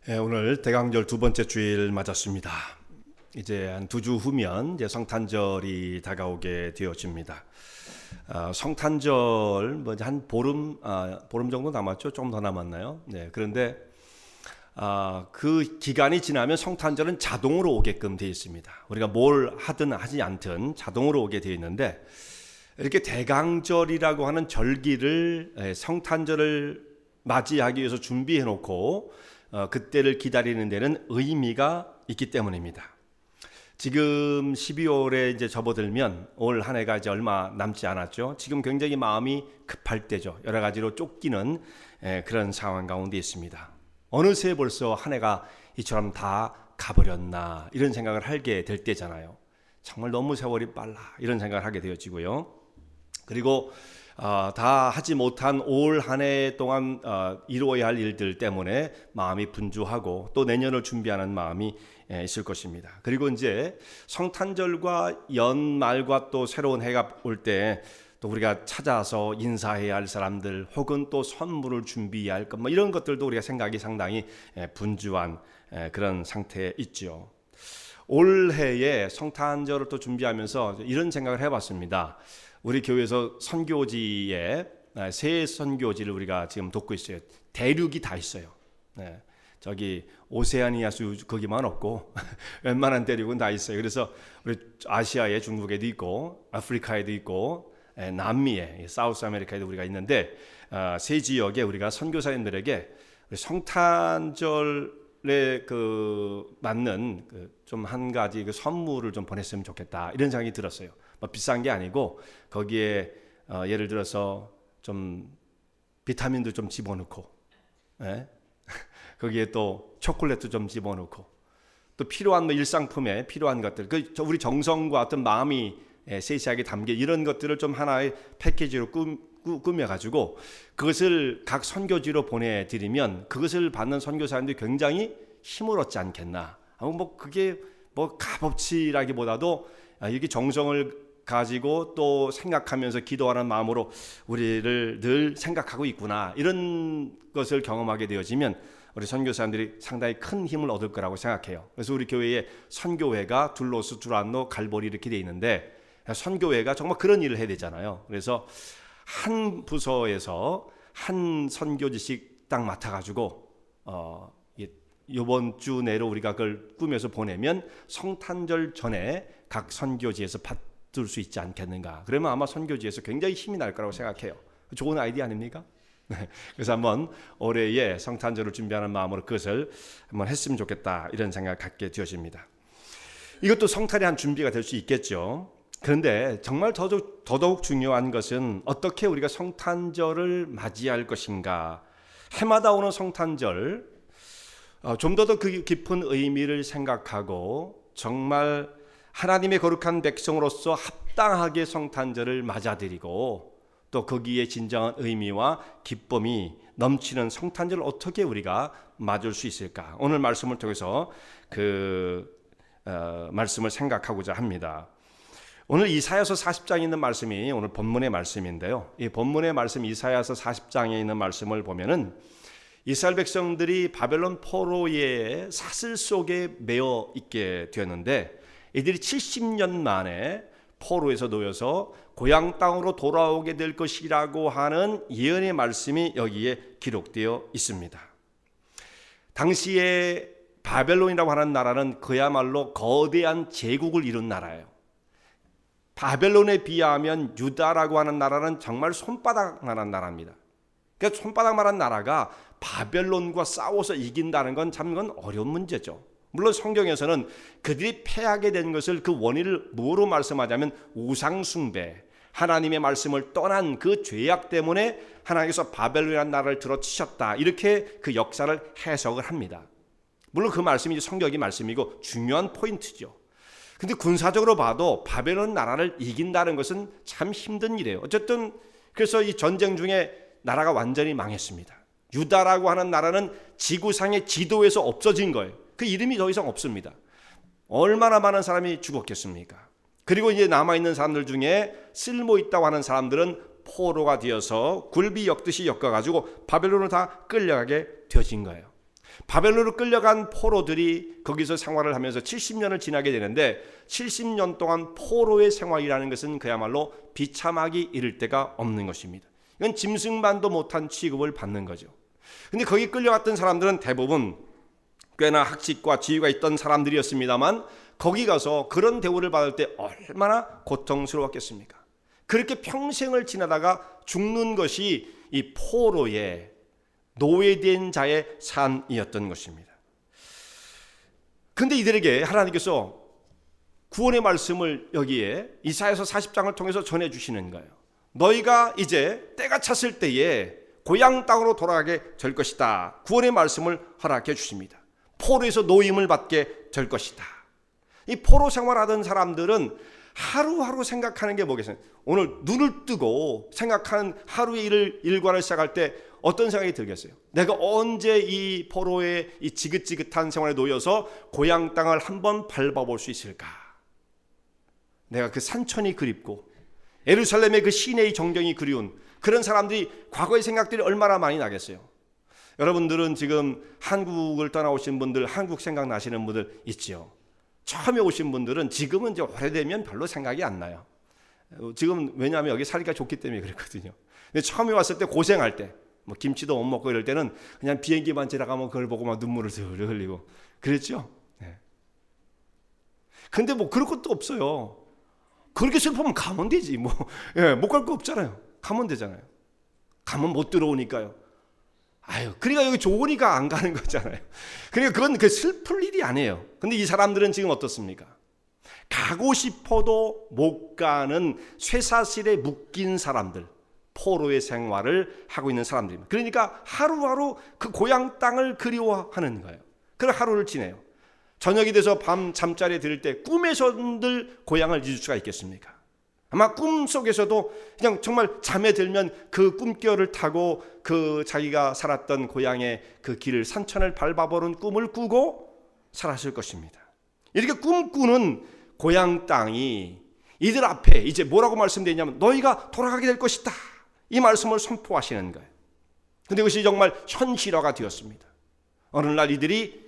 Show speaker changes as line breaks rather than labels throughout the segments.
오늘 대강절 두 번째 주일 맞았습니다. 이제 한 2주 후면 이제 성탄절이 다가오게 되어집니다. 성탄절 뭐 한 보름 정도 남았죠? 조금 더 남았나요? 네. 그런데 그 기간이 지나면 성탄절은 자동으로 오게끔 되어 있습니다. 우리가 뭘 하든 하지 않든 자동으로 오게 되어 있는데, 이렇게 대강절이라고 하는 절기를 성탄절을 맞이하기 위해서 준비해 놓고 그때를 기다리는 데는 의미가 있기 때문입니다. 지금 12월에 이제 접어들면 올 한 해가 이제 얼마 남지 않았죠. 지금 굉장히 마음이 급할 때죠. 여러 가지로 쫓기는 그런 상황 가운데 있습니다. 어느새 벌써 한 해가 이처럼 다 가버렸나 이런 생각을 하게 될 때잖아요. 정말 너무 세월이 빨라 이런 생각을 하게 되어지고요. 그리고 다 하지 못한 올 한 해 동안 이루어야 할 일들 때문에 마음이 분주하고 또 내년을 준비하는 마음이 있을 것입니다. 그리고 이제 성탄절과 연말과 또 새로운 해가 올 때 또 우리가 찾아서 인사해야 할 사람들 혹은 또 선물을 준비해야 할 것, 이런 것들도 우리가 생각이 상당히 분주한 그런 상태에 있죠. 올해에 성탄절을 또 준비하면서 이런 생각을 해봤습니다. 우리 교회에서 선교지에 새 선교지를 우리가 지금 돕고 있어요. 대륙이 다 있어요. 네. 저기 오세아니아수 거기만 없고 웬만한 대륙은 다 있어요. 그래서 우리 아시아에 중국에도 있고 아프리카에도 있고 남미에 사우스 아메리카에도 우리가 있는데, 세 지역에 우리가 선교사님들에게 성탄절에 맞는 좀 한 가지 선물을 좀 보냈으면 좋겠다 이런 생각이 들었어요. 비싼 게 아니고 거기에 예를 들어서 좀 비타민도 좀 집어넣고, 거기에 또 초콜릿도 좀 집어넣고, 또 필요한 일상품에 필요한 것들, 우리 정성과 어떤 마음이 세세하게 담겨 이런 것들을 좀 하나의 패키지로 꾸며가지고 그것을 각 선교지로 보내드리면 그것을 받는 선교사님들이 굉장히 힘을 얻지 않겠나. 그게 값어치라기보다도 이렇게 정성을 가지고 또 생각하면서 기도하는 마음으로 우리를 늘 생각하고 있구나, 이런 것을 경험하게 되어지면 우리 선교사님들이 상당히 큰 힘을 얻을 거라고 생각해요. 그래서 우리 교회에 선교회가 둘로스, 두란노, 갈보리 이렇게 돼 있는데, 선교회가 정말 그런 일을 해야 되잖아요. 그래서 한 부서에서 한 선교지씩 딱 맡아가지고 이번 주 내로 우리가 그걸 꾸며서 보내면 성탄절 전에 각 선교지에서 받을 수 있지 않겠는가. 그러면 아마 선교지에서 굉장히 힘이 날 거라고 생각해요. 좋은 아이디어 아닙니까? 그래서 한번 올해에 성탄절을 준비하는 마음으로 그것을 한번 했으면 좋겠다 이런 생각을 갖게 되어집니다. 이것도 성탄의 한 준비가 될 수 있겠죠. 그런데 정말 더더욱 중요한 것은 어떻게 우리가 성탄절을 맞이할 것인가. 해마다 오는 성탄절, 좀 더 그 깊은 의미를 생각하고 정말 하나님의 거룩한 백성으로서 합당하게 성탄절을 맞아들이고 또 거기에 진정한 의미와 기쁨이 넘치는 성탄절을 어떻게 우리가 맞을 수 있을까. 오늘 말씀을 통해서 말씀을 생각하고자 합니다. 오늘 이사야서 40장에 있는 말씀이 오늘 본문의 말씀인데요. 이 본문의 말씀 이사야서 40장에 있는 말씀을 보면은 이스라엘 백성들이 바벨론 포로의 사슬 속에 매어 있게 되었는데, 이들이 70년 만에 포로에서 놓여서 고향 땅으로 돌아오게 될 것이라고 하는 예언의 말씀이 여기에 기록되어 있습니다. 당시에 바벨론이라고 하는 나라는 그야말로 거대한 제국을 이룬 나라예요. 바벨론에 비하면 유다라고 하는 나라는 정말 손바닥만한 나라입니다. 그러니까 손바닥만한 나라가 바벨론과 싸워서 이긴다는 건 참 어려운 문제죠. 물론 성경에서는 그들이 패하게 된 것을 그 원인을 뭐로 말씀하자면 우상숭배, 하나님의 말씀을 떠난 그 죄악 때문에 하나님께서 바벨론이라는 나라를 들어치셨다, 이렇게 그 역사를 해석을 합니다. 물론 그 말씀이 성경의 말씀이고 중요한 포인트죠. 근데 군사적으로 봐도 바벨론 나라를 이긴다는 것은 참 힘든 일이에요. 어쨌든 그래서 이 전쟁 중에 나라가 완전히 망했습니다. 유다라고 하는 나라는 지구상의 지도에서 없어진 거예요. 그 이름이 더 이상 없습니다. 얼마나 많은 사람이 죽었겠습니까? 그리고 이제 남아있는 사람들 중에 쓸모 있다고 하는 사람들은 포로가 되어서 굴비 엮듯이 엮어가지고 바벨론으로 다 끌려가게 되어진 거예요. 바벨론으로 끌려간 포로들이 거기서 생활을 하면서 70년을 지나게 되는데 70년 동안 포로의 생활이라는 것은 그야말로 비참하기 이를 데가 없는 것입니다. 이건 짐승만도 못한 취급을 받는 거죠. 근데 거기 끌려갔던 사람들은 대부분 꽤나 학식과 지위가 있던 사람들이었습니다만 거기 가서 그런 대우를 받을 때 얼마나 고통스러웠겠습니까? 그렇게 평생을 지나다가 죽는 것이 이 포로의 노예된 자의 삶이었던 것입니다. 그런데 이들에게 하나님께서 구원의 말씀을 여기에 이사야서 40장을 통해서 전해주시는 거예요. 너희가 이제 때가 찼을 때에 고향 땅으로 돌아가게 될 것이다. 구원의 말씀을 허락해 주십니다. 포로에서 노임을 받게 될 것이다. 이 포로 생활하던 사람들은 하루하루 생각하는 게 뭐겠어요? 오늘 눈을 뜨고 생각하는 하루의 일과를 시작할 때 어떤 생각이 들겠어요? 내가 언제 이 포로의 이 지긋지긋한 생활에 놓여서 고향 땅을 한번 밟아볼 수 있을까? 내가 그 산천이 그립고 예루살렘의 그 시내의 정경이 그리운 그런 사람들이 과거의 생각들이 얼마나 많이 나겠어요? 여러분들은 지금 한국을 떠나오신 분들, 한국 생각나시는 분들 있지요. 처음에 오신 분들은 지금은 이제 오래되면 별로 생각이 안 나요. 지금 왜냐하면 여기 살기가 좋기 때문에 그렇거든요. 근데 처음에 왔을 때 고생할 때, 뭐 김치도 못 먹고 이럴 때는 그냥 비행기만 지나가면 그걸 보고 막 눈물을 슬슬 흘리고 그랬죠. 네. 근데 뭐 그럴 것도 없어요. 그렇게 슬프면 가면 되지. 뭐, 예, 못 갈 거 없잖아요. 가면 되잖아요. 가면 못 들어오니까요. 아유, 그러니까 여기 좋으니까 안 가는 거잖아요. 그러니까 그건 그 슬플 일이 아니에요. 근데 이 사람들은 지금 어떻습니까? 가고 싶어도 못 가는 쇠사슬에 묶인 사람들, 포로의 생활을 하고 있는 사람들입니다. 그러니까 하루하루 그 고향 땅을 그리워하는 거예요. 그런 하루를 지내요. 저녁이 돼서 밤 잠자리에 들 때 꿈에서들 고향을 잊을 수가 있겠습니까? 아마 꿈속에서도 그냥 정말 잠에 들면 그 꿈결을 타고 그 자기가 살았던 고향의 그 길을 산천을 밟아보는 꿈을 꾸고 살았을 것입니다. 이렇게 꿈꾸는 고향 땅이 이들 앞에 이제 뭐라고 말씀드리냐면 너희가 돌아가게 될 것이다. 이 말씀을 선포하시는 거예요. 그런데 이것이 정말 현실화가 되었습니다. 어느 날 이들이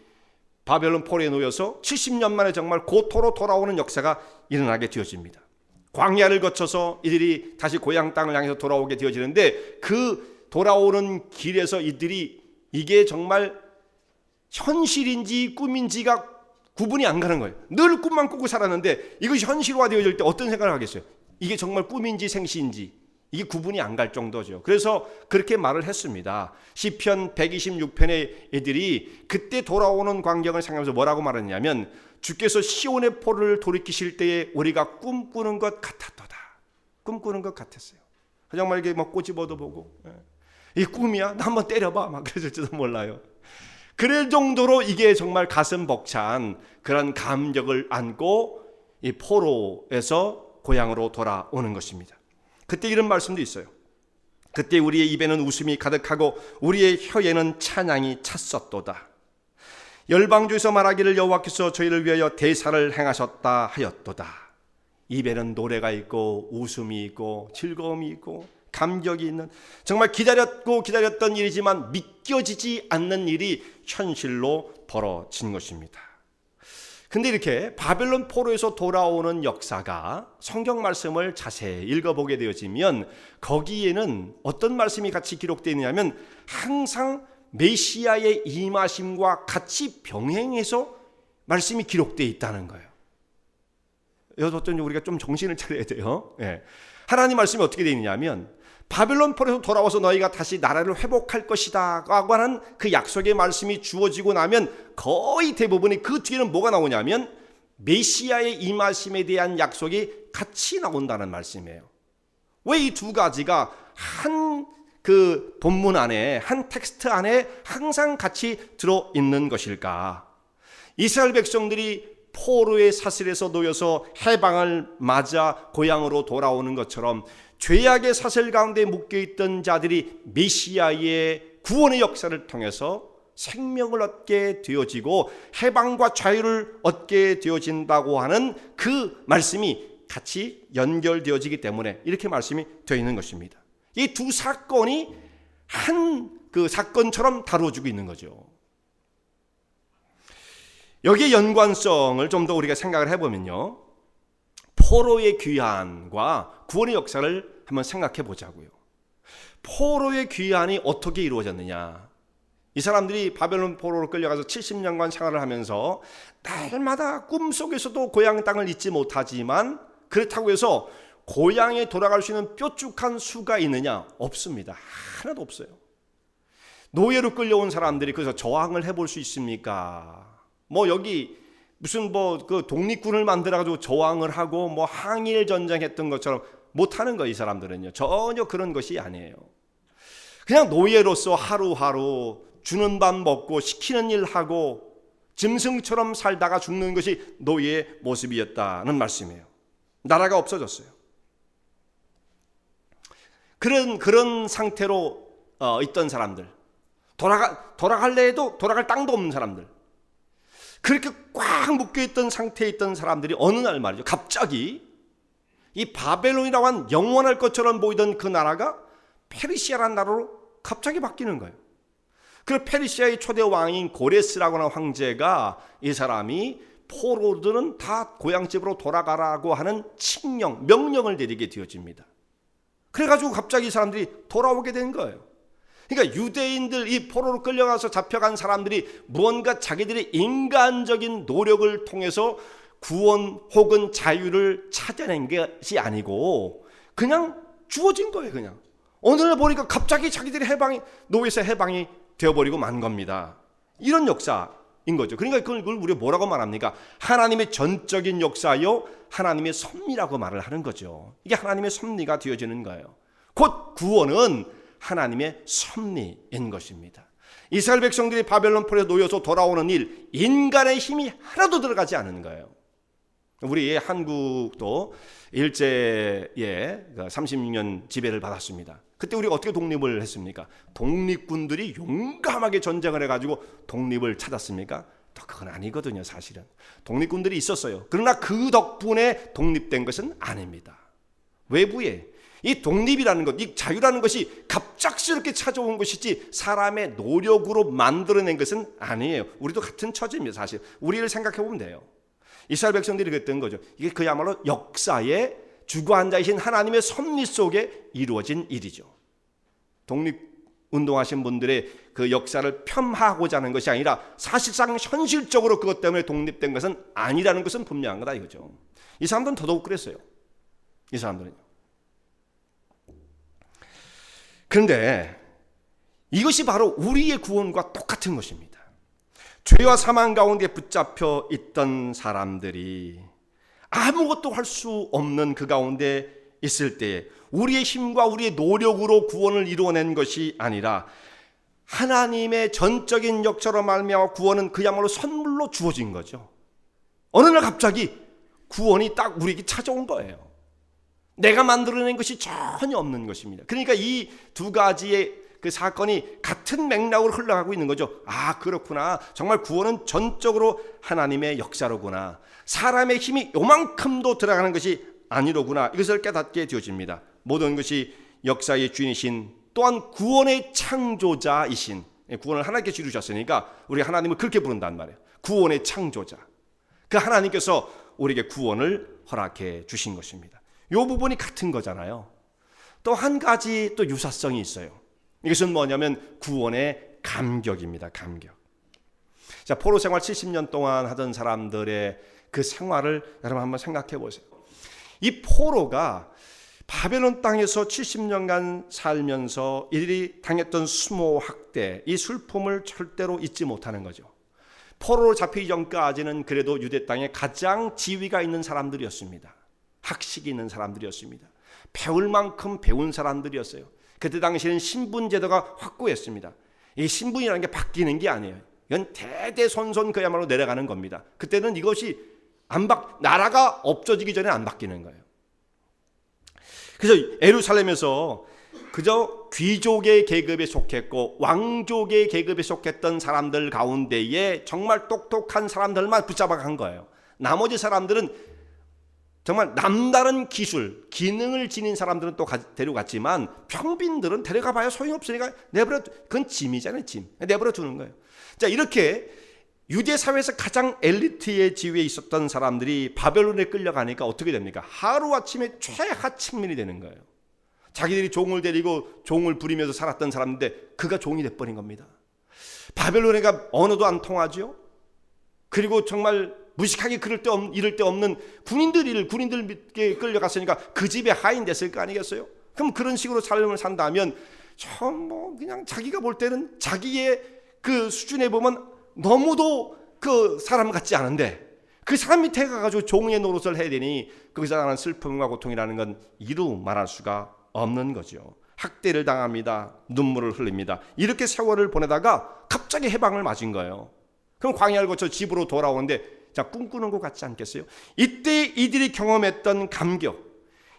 바벨론 포로에 놓여서 70년 만에 정말 고토로 돌아오는 역사가 일어나게 되어집니다. 광야를 거쳐서 이들이 다시 고향 땅을 향해서 돌아오게 되어지는데 그 돌아오는 길에서 이들이 이게 정말 현실인지 꿈인지가 구분이 안 가는 거예요. 늘 꿈만 꾸고 살았는데 이것이 현실화되어질 때 어떤 생각을 하겠어요? 이게 정말 꿈인지 생시인지 이게 구분이 안 갈 정도죠. 그래서 그렇게 말을 했습니다. 시편 126편의 애들이 그때 돌아오는 광경을 생각하면서 뭐라고 말했냐면 주께서 시온의 포를 돌이키실 때에 우리가 꿈꾸는 것 같았도다. 꿈꾸는 것 같았어요. 정말 이게 막 꼬집어도 보고 이 꿈이야? 나 한번 때려봐. 막 그랬을지도 몰라요. 그럴 정도로 이게 정말 가슴 벅찬 그런 감격을 안고 이 포로에서 고향으로 돌아오는 것입니다. 그때 이런 말씀도 있어요. 그때 우리의 입에는 웃음이 가득하고 우리의 혀에는 찬양이 찼었도다. 열방주에서 말하기를 여호와께서 저희를 위하여 대사를 행하셨다 하였도다. 입에는 노래가 있고 웃음이 있고 즐거움이 있고 감격이 있는 정말 기다렸고 기다렸던 일이지만 믿겨지지 않는 일이 현실로 벌어진 것입니다. 근데 이렇게 바벨론 포로에서 돌아오는 역사가 성경 말씀을 자세히 읽어보게 되어지면 거기에는 어떤 말씀이 같이 기록되어 있냐면 항상 메시아의 임하심과 같이 병행해서 말씀이 기록되어 있다는 거예요. 여기서 어떤 우리가 좀 정신을 차려야 돼요. 예. 하나님 말씀이 어떻게 되어 있냐면 바벨론 포로에서 돌아와서 너희가 다시 나라를 회복할 것이다 라고 하는 그 약속의 말씀이 주어지고 나면 거의 대부분이 그 뒤에는 뭐가 나오냐면 메시아의 임하심에 대한 약속이 같이 나온다는 말씀이에요. 왜 이 두 가지가 한 그 본문 안에 한 텍스트 안에 항상 같이 들어있는 것일까? 이스라엘 백성들이 포로의 사슬에서 놓여서 해방을 맞아 고향으로 돌아오는 것처럼 죄악의 사슬 가운데 묶여있던 자들이 메시아의 구원의 역사를 통해서 생명을 얻게 되어지고 해방과 자유를 얻게 되어진다고 하는 그 말씀이 같이 연결되어지기 때문에 이렇게 말씀이 되어 있는 것입니다. 이 두 사건이 한 그 사건처럼 다루어지고 있는 거죠. 여기에 연관성을 좀 더 우리가 생각을 해보면요, 포로의 귀환과 구원의 역사를 한번 생각해 보자고요. 포로의 귀환이 어떻게 이루어졌느냐? 이 사람들이 바벨론 포로로 끌려가서 70년간 생활을 하면서 날마다 꿈속에서도 고향 땅을 잊지 못하지만, 그렇다고 해서 고향에 돌아갈 수 있는 뾰족한 수가 있느냐? 없습니다. 하나도 없어요. 노예로 끌려온 사람들이 그래서 저항을 해볼 수 있습니까? 여기 무슨 그 독립군을 만들어가지고 저항을 하고 항일 전쟁했던 것처럼 못하는 거예요. 이 사람들은요, 전혀 그런 것이 아니에요. 그냥 노예로서 하루하루 주는 밥 먹고 시키는 일 하고 짐승처럼 살다가 죽는 것이 노예의 모습이었다는 말씀이에요. 나라가 없어졌어요. 그런 상태로 있던 사람들, 돌아갈래 해도 돌아갈 땅도 없는 사람들, 그렇게 꽉 묶여있던 상태에 있던 사람들이 어느 날 말이죠, 갑자기 이 바벨론이라고 한 영원할 것처럼 보이던 그 나라가 페르시아라는 나라로 갑자기 바뀌는 거예요. 그 페르시아의 초대 왕인 고레스라고 하는 황제가 이 사람이 포로들은 다 고향집으로 돌아가라고 하는 명령을 내리게 되어집니다. 그래가지고 갑자기 이 사람들이 돌아오게 된 거예요. 그러니까 유대인들, 이 포로로 끌려가서 잡혀간 사람들이 무언가 자기들의 인간적인 노력을 통해서 구원 혹은 자유를 찾아낸 것이 아니고 그냥 주어진 거예요. 그냥 어느 날 보니까 갑자기 자기들이 노예에서 해방이 되어버리고 만 겁니다. 이런 역사인 거죠. 그러니까 그걸 우리가 뭐라고 말합니까? 하나님의 전적인 역사요, 하나님의 섭리라고 말을 하는 거죠. 이게 하나님의 섭리가 되어지는 거예요. 곧 구원은 하나님의 섭리인 것입니다. 이스라엘 백성들이 바벨론 포로에 놓여서 돌아오는 일, 인간의 힘이 하나도 들어가지 않는 거예요. 우리 한국도 일제에 36년 지배를 받았습니다. 그때 우리가 어떻게 독립을 했습니까? 독립군들이 용감하게 전쟁을 해가지고 독립을 찾았습니까? 또 그건 아니거든요. 사실은 독립군들이 있었어요. 그러나 그 덕분에 독립된 것은 아닙니다. 외부에 이 독립이라는 것, 이 자유라는 것이 갑작스럽게 찾아온 것이지 사람의 노력으로 만들어낸 것은 아니에요. 우리도 같은 처지입니다. 사실 우리를 생각해 보면 돼요. 이스라엘 백성들이 그랬던 거죠. 이게 그야말로 역사의 주관자이신 하나님의 섭리 속에 이루어진 일이죠. 독립운동하신 분들의 그 역사를 폄하하고자 하는 것이 아니라 사실상 현실적으로 그것 때문에 독립된 것은 아니라는 것은 분명한 거다 이거죠. 이 사람들은 더더욱 그랬어요. 이 사람들은요. 그런데 이것이 바로 우리의 구원과 똑같은 것입니다. 죄와 사망 가운데 붙잡혀 있던 사람들이 아무것도 할 수 없는 그 가운데 있을 때 우리의 힘과 우리의 노력으로 구원을 이루어낸 것이 아니라 하나님의 전적인 역사로 말미암아 구원은 그야말로 선물로 주어진 거죠. 어느 날 갑자기 구원이 딱 우리에게 찾아온 거예요. 내가 만들어낸 것이 전혀 없는 것입니다. 그러니까 이 두 가지의 그 사건이 같은 맥락으로 흘러가고 있는 거죠. 아, 그렇구나. 정말 구원은 전적으로 하나님의 역사로구나. 사람의 힘이 요만큼도 들어가는 것이 아니로구나. 이것을 깨닫게 되어집니다. 모든 것이 역사의 주인이신, 또한 구원의 창조자이신, 구원을 하나님께서 이루셨으니까 우리 하나님을 그렇게 부른단 말이에요. 구원의 창조자. 그 하나님께서 우리에게 구원을 허락해 주신 것입니다. 이 부분이 같은 거잖아요. 또 한 가지 또 유사성이 있어요. 이것은 뭐냐면 구원의 감격입니다. 감격. 자, 포로 생활 70년 동안 하던 사람들의 그 생활을 여러분 한번 생각해 보세요. 이 포로가 바벨론 땅에서 70년간 살면서 이들이 당했던 수모, 학대, 이 슬픔을 절대로 잊지 못하는 거죠. 포로로 잡히기 전까지는 그래도 유대 땅에 가장 지위가 있는 사람들이었습니다. 학식이 있는 사람들이었습니다. 배울 만큼 배운 사람들이었어요. 그때 당시에는 신분제도가 확고했습니다. 이 신분이라는 게 바뀌는 게 아니에요. 이건 대대손손 그야말로 내려가는 겁니다. 그때는 이것이 나라가 없어지기 전에 안 바뀌는 거예요. 그래서 예루살렘에서 그저 귀족의 계급에 속했고 왕족의 계급에 속했던 사람들 가운데에 정말 똑똑한 사람들만 붙잡아간 거예요. 나머지 사람들은 정말 남다른 기술, 기능을 지닌 사람들은 또 데려갔지만 평빈들은 데려가봐야 소용없으니까 그건 짐이잖아요. 짐. 내버려 두는 거예요. 자, 이렇게 유대 사회에서 가장 엘리트의 지위에 있었던 사람들이 바벨론에 끌려가니까 어떻게 됩니까? 하루아침에 최하층민이 되는 거예요. 자기들이 종을 데리고 종을 부리면서 살았던 사람인데 그가 종이 돼버린 겁니다. 바벨론에가 언어도 안 통하죠. 그리고 정말 무식하게 이럴 데 없는 군인들께 끌려갔으니까 그 집에 하인 됐을 거 아니겠어요? 그럼 그런 식으로 삶을 산다면 그냥 자기가 볼 때는 자기의 그 수준에 보면 너무도 그 사람 같지 않은데 그 사람 밑에 가가지고 종의 노릇을 해야 되니 거기서 나는 슬픔과 고통이라는 건 이루 말할 수가 없는 거죠. 학대를 당합니다. 눈물을 흘립니다. 이렇게 세월을 보내다가 갑자기 해방을 맞은 거예요. 그럼 광야를 거쳐 집으로 돌아오는데 꿈꾸는 것 같지 않겠어요? 이때 이들이 경험했던 감격,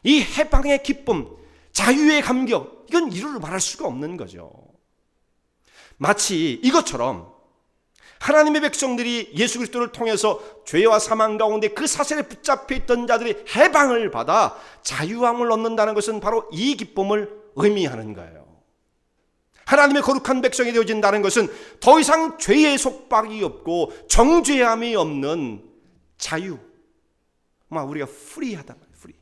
이 해방의 기쁨, 자유의 감격, 이건 이루 말할 수가 없는 거죠. 마치 이것처럼 하나님의 백성들이 예수 그리스도를 통해서 죄와 사망 가운데 그 사슬에 붙잡혀 있던 자들이 해방을 받아 자유함을 얻는다는 것은 바로 이 기쁨을 의미하는 거예요. 하나님의 거룩한 백성이 되어진다는 것은 더 이상 죄의 속박이 없고 정죄함이 없는 자유. 우리가 프리하단 말이에요. 프리.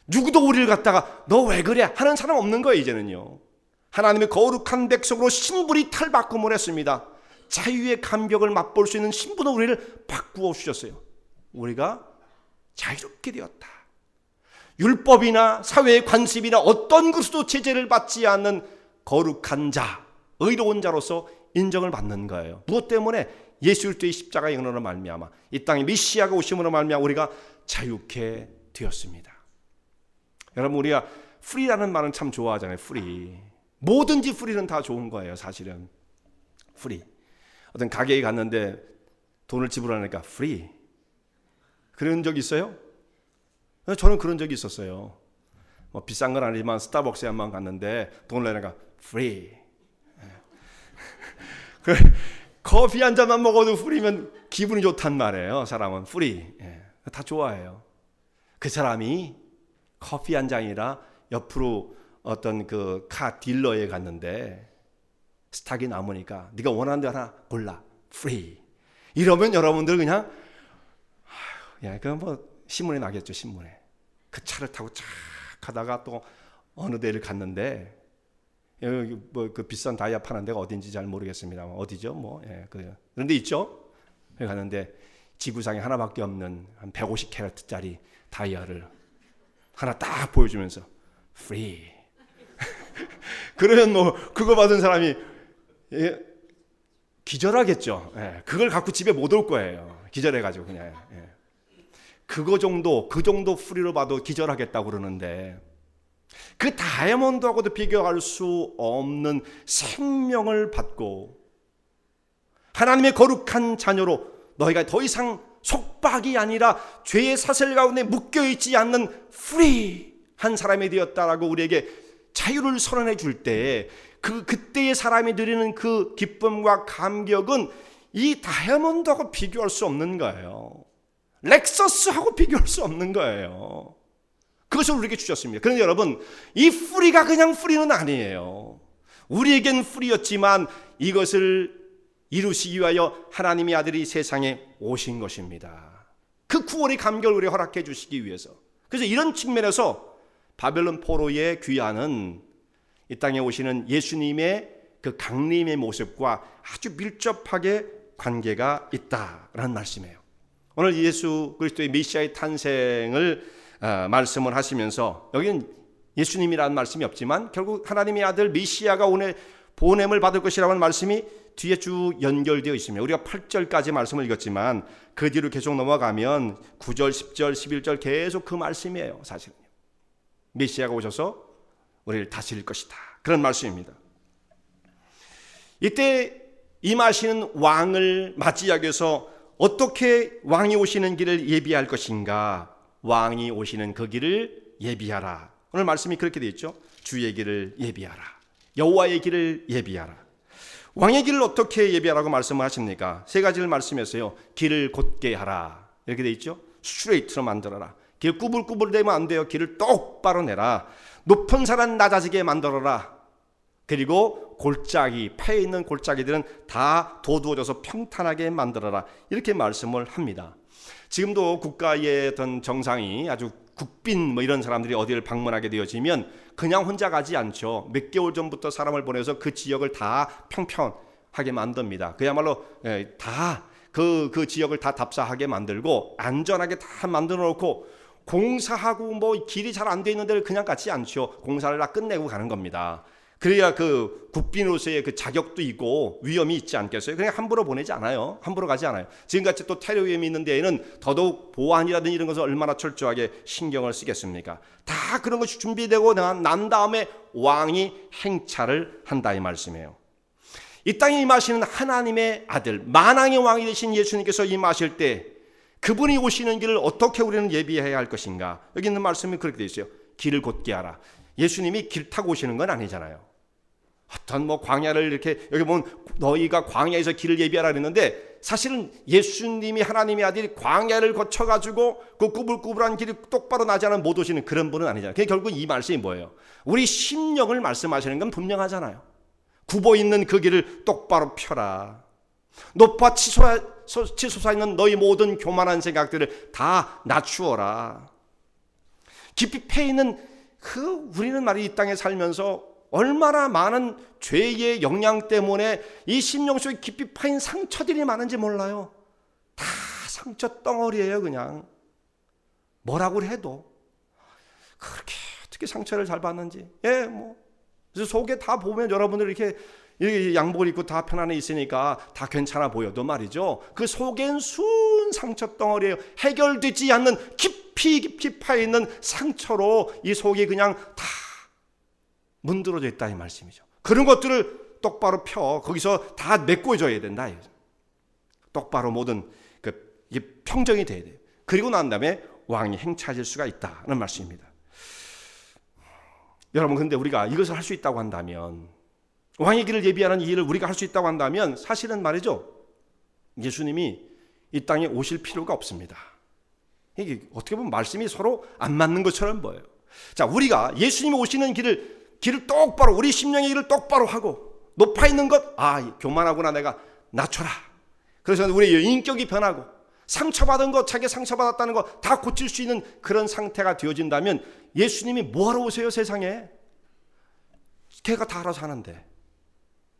누구도 우리를 갖다가 너 왜 그래 하는 사람 없는 거예요. 이제는요. 하나님의 거룩한 백성으로 신분이 탈바꿈을 했습니다. 자유의 감격을 맛볼 수 있는 신분으로 우리를 바꾸어 주셨어요. 우리가 자유롭게 되었다. 율법이나 사회의 관습이나 어떤 것으로도 제재를 받지 않는 거룩한 자, 의로운 자로서 인정을 받는 거예요. 무엇 때문에? 예수 그리스도의 십자가의 은혜로 말미암아 이 땅에 메시아가 오심으로 말미암아 우리가 자유케 되었습니다. 여러분, 우리가 프리라는 말은 참 좋아하잖아요. 프리. 뭐든지 프리는 다 좋은 거예요. 사실은 프리. 어떤 가게에 갔는데 돈을 지불하니까 프리. 그런 적 있어요? 저는 그런 적이 있었어요. 비싼 건 아니지만 스타벅스에 한번 갔는데 돈을 내니까 프리. 커피 한 잔만 먹어도 프리면 기분이 좋단 말이에요. 사람은 프리. 다 좋아해요. 그 사람이 커피 한 잔이라 옆으로 어떤 그 카 딜러에 갔는데 스탁이 남으니까 네가 원하는 데 하나 골라. 프리. 이러면 여러분들 그냥 그건 신문에 나겠죠. 신문에. 그 차를 타고 쫙 가다가 또 어느 데를 갔는데 그 비싼 다이아 파는 데가 어딘지 잘 모르겠습니다. 어디죠? 그런 데 있죠. 거기 갔는데 지구상에 하나밖에 없는 한 150캐럿짜리 다이아를 하나 딱 보여주면서 프리. 그러면 그거 받은 사람이 기절하겠죠. 그걸 갖고 집에 못 올 거예요. 기절해가지고 그냥. 그 정도 프리로 봐도 기절하겠다고 그러는데 그 다이아몬드하고도 비교할 수 없는 생명을 받고 하나님의 거룩한 자녀로 너희가 더 이상 속박이 아니라 죄의 사슬 가운데 묶여있지 않는 프리한 사람이 되었다라고 우리에게 자유를 선언해 줄 때 그때의 사람이 누리는 그 기쁨과 감격은 이 다이아몬드하고 비교할 수 없는 거예요. 렉서스하고 비교할 수 없는 거예요. 그것을 우리에게 주셨습니다. 그런데 여러분, 이 프리가 그냥 프리는 아니에요. 우리에겐 프리였지만 이것을 이루시기 위하여 하나님의 아들이 세상에 오신 것입니다. 그 구원의 감격을 우리에게 허락해 주시기 위해서. 그래서 이런 측면에서 바벨론 포로의 귀환은 이 땅에 오시는 예수님의 그 강림의 모습과 아주 밀접하게 관계가 있다라는 말씀이에요. 오늘 예수 그리스도의 메시아의 탄생을 말씀을 하시면서 여기는 예수님이라는 말씀이 없지만 결국 하나님의 아들 메시아가 오늘 보냄을 받을 것이라는 말씀이 뒤에 쭉 연결되어 있습니다. 우리가 8절까지 말씀을 읽었지만 그 뒤로 계속 넘어가면 9절, 10절, 11절 계속 그 말씀이에요. 사실은요. 메시아가 오셔서 우리를 다스릴 것이다. 그런 말씀입니다. 이때 임하시는 왕을 맞이하기 위해서 어떻게 왕이 오시는 길을 예비할 것인가? 왕이 오시는 그 길을 예비하라. 오늘 말씀이 그렇게 되어 있죠. 주의 길을 예비하라. 여호와의 길을 예비하라. 왕의 길을 어떻게 예비하라고 말씀을 하십니까? 세 가지를 말씀했어요. 길을 곧게 하라. 이렇게 되어 있죠. 스트레이트로 만들어라. 길 꾸불꾸불 되면 안 돼요. 길을 똑바로 내라. 높은 산은 낮아지게 만들어라. 그리고 골짜기, 폐에 있는 골짜기들은 다 도두어져서 평탄하게 만들어라. 이렇게 말씀을 합니다. 지금도 국가의 어떤 정상이 아주 국빈 뭐 이런 사람들이 어디를 방문하게 되어지면 그냥 혼자 가지 않죠. 몇 개월 전부터 사람을 보내서 그 지역을 다 평평하게 만듭니다. 그야말로 다 그 지역을 다 답사하게 만들고 안전하게 다 만들어 놓고, 공사하고 뭐 길이 잘 안 돼 있는 데를 그냥 가지 않죠. 공사를 다 끝내고 가는 겁니다. 그래야 그 국빈으로서의 그 자격도 있고 위험이 있지 않겠어요? 그냥 함부로 보내지 않아요. 함부로 가지 않아요. 지금같이 또 테러 위험이 있는 데에는 더더욱 보안이라든지 이런 것을 얼마나 철저하게 신경을 쓰겠습니까? 다 그런 것이 준비되고 난 다음에 왕이 행차를 한다 이 말씀이에요. 이 땅에 임하시는 하나님의 아들, 만왕의 왕이 되신 예수님께서 임하실 때 그분이 오시는 길을 어떻게 우리는 예비해야 할 것인가? 여기 있는 말씀이 그렇게 되어 있어요. 길을 곧게 하라. 예수님이 길 타고 오시는 건 아니잖아요. 어떤 뭐 광야를 이렇게, 여기 보면 너희가 광야에서 길을 예비하라 그랬는데, 사실은 예수님이 하나님의 아들이 광야를 거쳐가지고 그 꾸불꾸불한 길이 똑바로 나지 않으면 못 오시는 그런 분은 아니잖아요. 그게 결국 이 말씀이 뭐예요? 우리 심령을 말씀하시는 건 분명하잖아요. 굽어 있는 그 길을 똑바로 펴라. 높아 치솟아 있는 너희 모든 교만한 생각들을 다 낮추어라. 깊이 패 있는 우리는 말이 이 땅에 살면서 얼마나 많은 죄의 영향 때문에 이 심령 속에 깊이 파인 상처들이 많은지 몰라요. 다 상처 덩어리예요. 그냥 뭐라고 해도 그렇게 어떻게 상처를 잘 받는지. 그래서 속에 다 보면 여러분들 이렇게 양복을 입고 다 편안해 있으니까 다 괜찮아 보여도 말이죠. 그 속엔 순 상처 덩어리예요. 해결되지 않는 깊이 파 있는 상처로 이 속이 그냥 다 문드러져 있다 이 말씀이죠. 그런 것들을 똑바로 펴 거기서 다 메꿔줘야 된다. 똑바로 모든 이게 평정이 돼야 돼요. 그리고 난 다음에 왕이 행차할 수가 있다는 말씀입니다. 여러분, 근데 우리가 이것을 할 수 있다고 한다면, 왕의 길을 예비하는 이 일을 우리가 할 수 있다고 한다면, 사실은 말이죠, 예수님이 이 땅에 오실 필요가 없습니다. 이게 어떻게 보면 말씀이 서로 안 맞는 것처럼 보여요. 자, 우리가 예수님이 오시는 길을 똑바로, 우리 심령의 길을 똑바로 하고, 높아 있는 것, 교만하구나, 내가 낮춰라. 그래서 우리의 인격이 변하고, 상처받은 것, 자기 상처받았다는 거 다 고칠 수 있는 그런 상태가 되어진다면, 예수님이 뭐하러 오세요, 세상에? 걔가 다 알아서 하는데.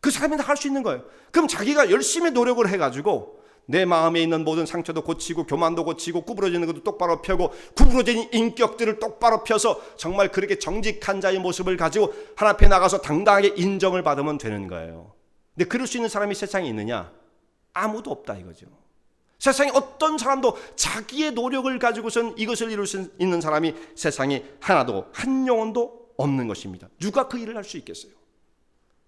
그 사람이 다 할 수 있는 거예요. 그럼 자기가 열심히 노력을 해가지고 내 마음에 있는 모든 상처도 고치고, 교만도 고치고, 구부러지는 것도 똑바로 펴고, 구부러진 인격들을 똑바로 펴서 정말 그렇게 정직한 자의 모습을 가지고 하나님 앞에 나가서 당당하게 인정을 받으면 되는 거예요. 근데 그럴 수 있는 사람이 세상에 있느냐? 아무도 없다 이거죠. 세상에 어떤 사람도 자기의 노력을 가지고선 이것을 이룰 수 있는 사람이 세상에 하나도, 한 영혼도 없는 것입니다. 누가 그 일을 할 수 있겠어요?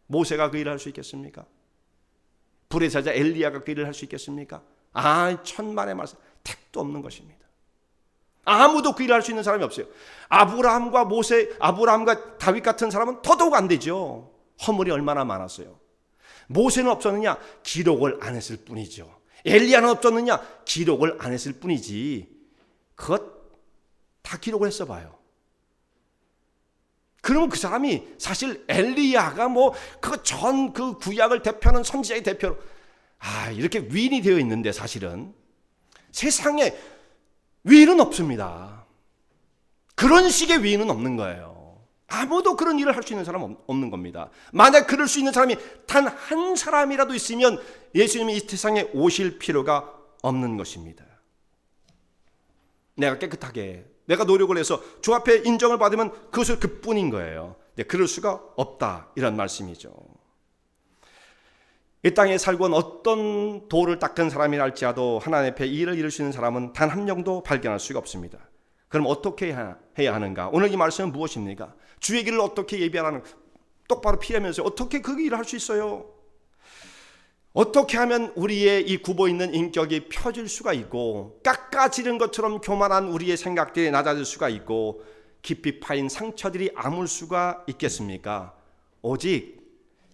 모세가 그 일을 할 수 있겠습니까? 불의 사자 엘리야가 그 일을 할 수 있겠습니까? 천만의 말씀, 택도 없는 것입니다. 아무도 그 일을 할 수 있는 사람이 없어요. 아브라함과 다윗 같은 사람은 더더욱 안 되죠. 허물이 얼마나 많았어요. 모세는 없었느냐? 기록을 안 했을 뿐이죠. 엘리야는 없었느냐? 기록을 안 했을 뿐이지. 그것 다 기록을 했어 봐요. 그러면 그 사람이 사실 엘리야가 그 구약을 대표하는 선지자의 대표로 이렇게 위인이 되어 있는데, 사실은 세상에 위인은 없습니다. 그런 식의 위인은 없는 거예요. 아무도 그런 일을 할 수 있는 사람은 없는 겁니다. 만약 그럴 수 있는 사람이 단 한 사람이라도 있으면 예수님이 이 세상에 오실 필요가 없는 것입니다. 내가 깨끗하게, 내가 노력을 해서 주 앞에 인정을 받으면 그것을 그뿐인 거예요. 근데 그럴 수가 없다 이런 말씀이죠. 이 땅에 살고 어떤 돌을 닦은 사람이랄지라도 하나님 앞에 이 일을 이룰 수 있는 사람은 단 한 명도 발견할 수가 없습니다. 그럼 어떻게 해야 하는가? 오늘 이 말씀은 무엇입니까? 주의 길을 어떻게 예비하라는, 똑바로 피하면서 어떻게 그 일을 할 수 있어요? 어떻게 하면 우리의 이 굽어있는 인격이 펴질 수가 있고, 깎아지른 것처럼 교만한 우리의 생각들이 낮아질 수가 있고, 깊이 파인 상처들이 아물 수가 있겠습니까? 오직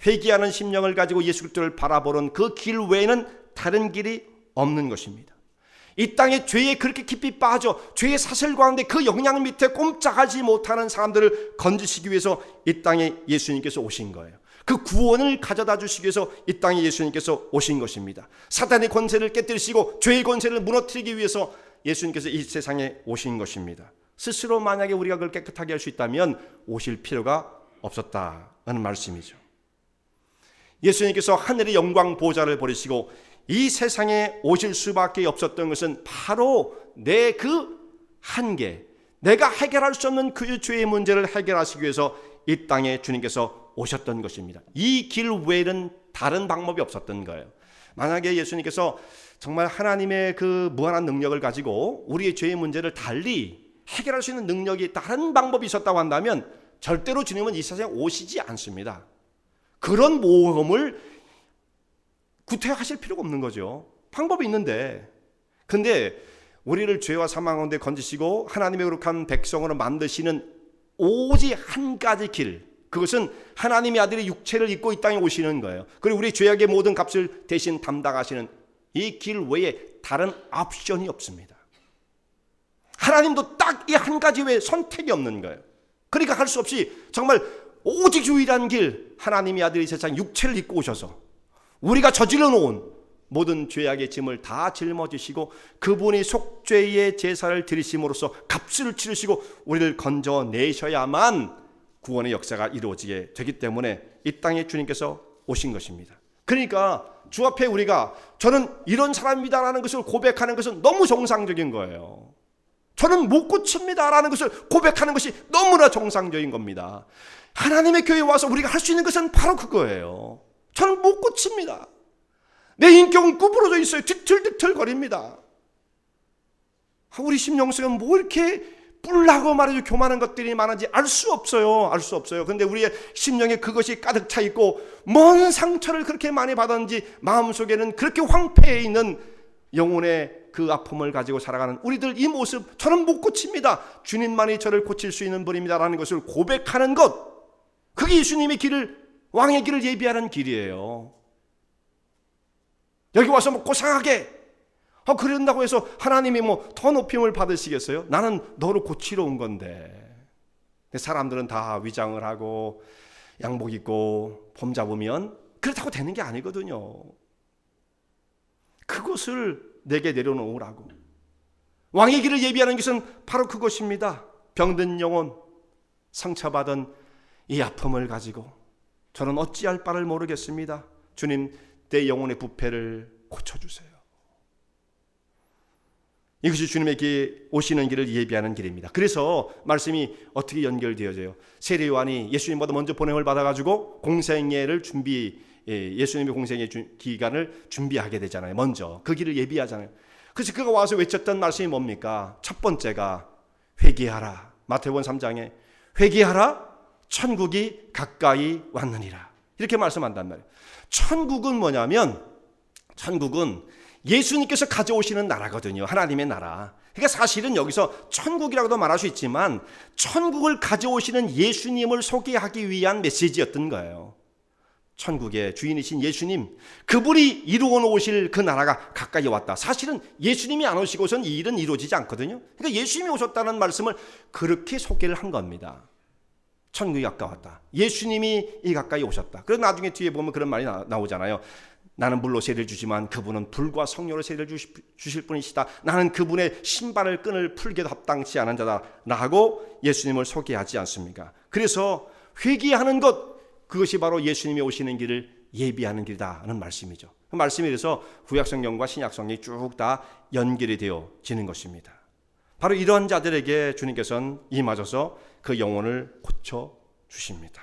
회개하는 심령을 가지고 예수 그리스도를 바라보는 그 길 외에는 다른 길이 없는 것입니다. 이 땅에 죄에 그렇게 깊이 빠져 죄의 사슬 가운데 그 영향 밑에 꼼짝하지 못하는 사람들을 건지시기 위해서 이 땅에 예수님께서 오신 거예요. 그 구원을 가져다 주시기 위해서 이 땅에 예수님께서 오신 것입니다. 사탄의 권세를 깨뜨리시고 죄의 권세를 무너뜨리기 위해서 예수님께서 이 세상에 오신 것입니다. 스스로 만약에 우리가 그걸 깨끗하게 할 수 있다면 오실 필요가 없었다는 말씀이죠. 예수님께서 하늘의 영광 보좌를 버리시고 이 세상에 오실 수밖에 없었던 것은 바로 내 그 한계, 내가 해결할 수 없는 그 죄의 문제를 해결하시기 위해서 이 땅에 주님께서 오셨던 것입니다. 이 길 외에는 다른 방법이 없었던 거예요. 만약에 예수님께서 정말 하나님의 그 무한한 능력을 가지고 우리의 죄의 문제를 달리 해결할 수 있는 능력이 다른 방법이 있었다고 한다면 절대로 주님은 이 세상에 오시지 않습니다. 그런 모험을 구태하실 필요가 없는 거죠. 방법이 있는데. 근데 우리를 죄와 사망 가운데 건지시고 하나님의 거룩한 백성으로 만드시는 오직 한 가지 길, 그것은 하나님의 아들의 육체를 입고 이 땅에 오시는 거예요. 그리고 우리 죄악의 모든 값을 대신 담당하시는 이 길 외에 다른 옵션이 없습니다. 하나님도 딱 이 한 가지 외에 선택이 없는 거예요. 그러니까 할 수 없이 정말 오직 유일한 길, 하나님의 아들이 세상 육체를 입고 오셔서 우리가 저질러 놓은 모든 죄악의 짐을 다 짊어지시고 그분이 속죄의 제사를 드리심으로써 값을 치르시고 우리를 건져내셔야만 구원의 역사가 이루어지게 되기 때문에 이 땅에 주님께서 오신 것입니다. 그러니까 주 앞에 우리가 저는 이런 사람이다라는 것을 고백하는 것은 너무 정상적인 거예요. 저는 못 고칩니다라는 것을 고백하는 것이 너무나 정상적인 겁니다. 하나님의 교회에 와서 우리가 할 수 있는 것은 바로 그거예요. 저는 못 고칩니다. 내 인격은 구부러져 있어요. 뒤틀뒤틀 거립니다. 우리 심령속에 뭐 이렇게 뿔나고 말이죠. 교만한 것들이 많은지 알 수 없어요. 알 수 없어요. 그런데 우리의 심령에 그것이 가득 차 있고 뭔 상처를 그렇게 많이 받았는지 마음속에는 그렇게 황폐해 있는 영혼의 그 아픔을 가지고 살아가는 우리들 이 모습, 저는 못 고칩니다. 주님만이 저를 고칠 수 있는 분입니다라는 것을 고백하는 것, 그게 예수님의 길을, 왕의 길을 예비하는 길이에요. 여기 와서 뭐 고상하게 그런다고 해서 하나님이 뭐 더 높임을 받으시겠어요? 나는 너를 고치러 온 건데. 사람들은 다 위장을 하고 양복 입고 폼 잡으면 그렇다고 되는 게 아니거든요. 그것을 내게 내려놓으라고. 왕의 길을 예비하는 것은 바로 그것입니다. 병든 영혼, 상처받은 이 아픔을 가지고 저는 어찌할 바를 모르겠습니다. 주님, 내 영혼의 부패를 고쳐주세요. 이것이 주님에게 오시는 길을 예비하는 길입니다. 그래서 말씀이 어떻게 연결되어져요? 세례 요한이 예수님보다 먼저 보냄을 받아가지고 공생애를 예수님의 공생애 기간을 준비하게 되잖아요. 먼저 그 길을 예비하잖아요. 그래서 그가 와서 외쳤던 말씀이 뭡니까? 첫 번째가 회개하라. 마태복음 3장에 회개하라, 천국이 가까이 왔느니라. 이렇게 말씀한단 말이에요. 천국은 뭐냐면, 천국은 예수님께서 가져오시는 나라거든요. 하나님의 나라. 그러니까 사실은 여기서 천국이라고도 말할 수 있지만 천국을 가져오시는 예수님을 소개하기 위한 메시지였던 거예요. 천국의 주인이신 예수님, 그분이 이루어 놓으실 그 나라가 가까이 왔다. 사실은 예수님이 안 오시고선 이 일은 이루어지지 않거든요. 그러니까 예수님이 오셨다는 말씀을 그렇게 소개를 한 겁니다. 천국이 가까웠다. 예수님이 이 가까이 오셨다. 그래서 나중에 뒤에 보면 그런 말이 나오잖아요. 나는 물로 세례를 주지만 그분은 불과 성령으로 세례를 주실 분이시다. 나는 그분의 신발을 끈을 풀게도 합당치 않은 자다 라고 예수님을 소개하지 않습니까? 그래서 회개하는 것, 그것이 바로 예수님이 오시는 길을 예비하는 길이다는 말씀이죠. 그 말씀이 그래서 구약성경과 신약성경이 쭉 다 연결이 되어지는 것입니다. 바로 이러한 자들에게 주님께서는 임하셔서 그 영혼을 고쳐주십니다.